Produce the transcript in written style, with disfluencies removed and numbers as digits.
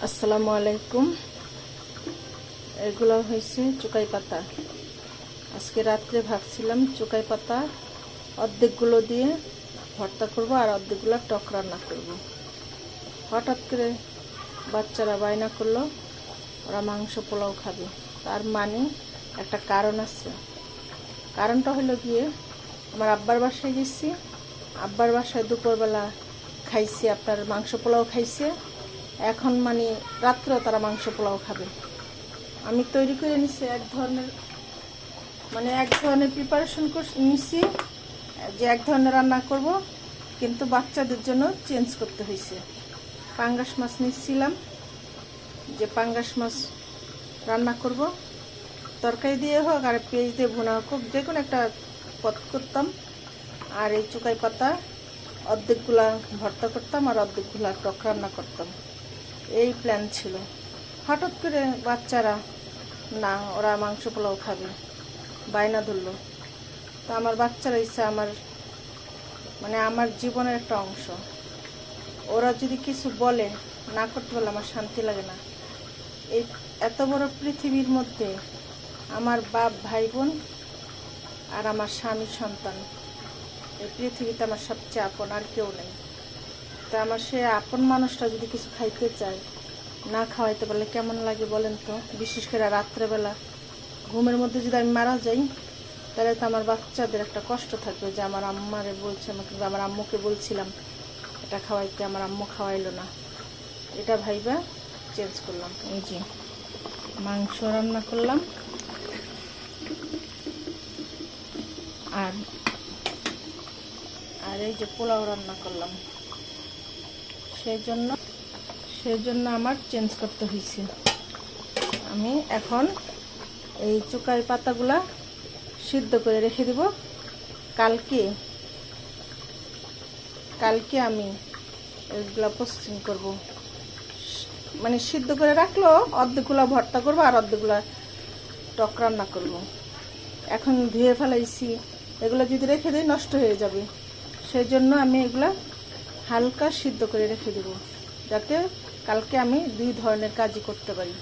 আসসালামু আলাইকুম। এগুলো হয়েছে চুকাই পাতা। আজকে রাত্রে ভাবছিলাম চুকাই পাতা অর্ধেকগুলো দিয়ে ভর্তা করব আর অর্ধেকগুলো টক রান্না করব। হঠাৎ করে বাচ্চারা বায়না করলো ওরা মাংস পোলাও খাবে। তার মানে একটা কারণ আছে। কারণটা হলো গিয়ে আমার আব্বার বাসায় গেছি। আব্বার বাসায় দুপুরবেলা খাইছি আপনার মাংস পোলাও খাইছে। এখন মানে রাত্রেও তারা মাংস পোলাও খাবে। আমি তৈরি করে নিছি এক ধরনের প্রিপারেশন নিছি যে এক ধরনের রান্না করব, কিন্তু বাচ্চাদের জন্য চেঞ্জ করতে হয়েছে। পাঙ্গাস মাছ নিচ্ছিলাম যে পাঙ্গাস মাছ রান্না করব, তরকারি দিয়ে হোক আর পেঁয়াজ দিয়ে ভুনা হোক, যে কোনো একটা পদ করতাম। আর এই চুকাই পাতা অর্ধেকগুলা ভর্তা করতাম আর অর্ধেকগুলা টক রান্না করতাম। এই প্ল্যান ছিল। হঠাৎ করে বাচ্চারা না ওরা মাংস পোলাও খাবে বায়না ধরলো। তো আমার বাচ্চারা ইচ্ছা আমার জীবনের একটা অংশ। ওরা যদি কিছু বলে না করতে বলে আমার শান্তি লাগে না। এই এত বড় পৃথিবীর মধ্যে আমার বাপ ভাই বোন আর আমার স্বামী সন্তান, এই পৃথিবীতে আমার সবচেয়ে আপন আর কেউ নেই। তা আমার সে আপন মানুষটা যদি কিছু খাইতে চায়, না খাওয়াইতে পারলে কেমন লাগে বলেন তো? বিশেষ করে রাত্রেবেলা ঘুমের মধ্যে যদি আমি মারা যাই, তাহলে তো আমার বাচ্চাদের একটা কষ্ট থাকবে যে আমার আম্মারে বলছে আমাকে, আমার আম্মুকে বলছিলাম এটা খাওয়াইতে, আমার আম্মু খাওয়াইলো না। এটা ভাইবা চেঞ্জ করলাম। এই যে মাংস রান্না করলাম আর এই যে পোলাও রান্না করলাম। সেই জন্য আমার চেঞ্জ করতে হয়েছে। আমি এখন এই চুকাই পাতাগুলা সিদ্ধ করে রেখে দিব। কালকে আমি এগুলা প্রসেসিং করব। মানে সিদ্ধ করে রাখলেও অর্ধেকগুলা ভর্তা করব আর অর্ধেকগুলা টক রান্না করব। এখন ধুয়ে ফেলাইছি, এগুলো যদি রেখে দিই নষ্ট হয়ে যাবে। সেই জন্য আমি এগুলা হালকা সিদ্ধ করে রেখে দেব, যাতে কালকে আমি দুই ধরনের কাজই করতে পারি।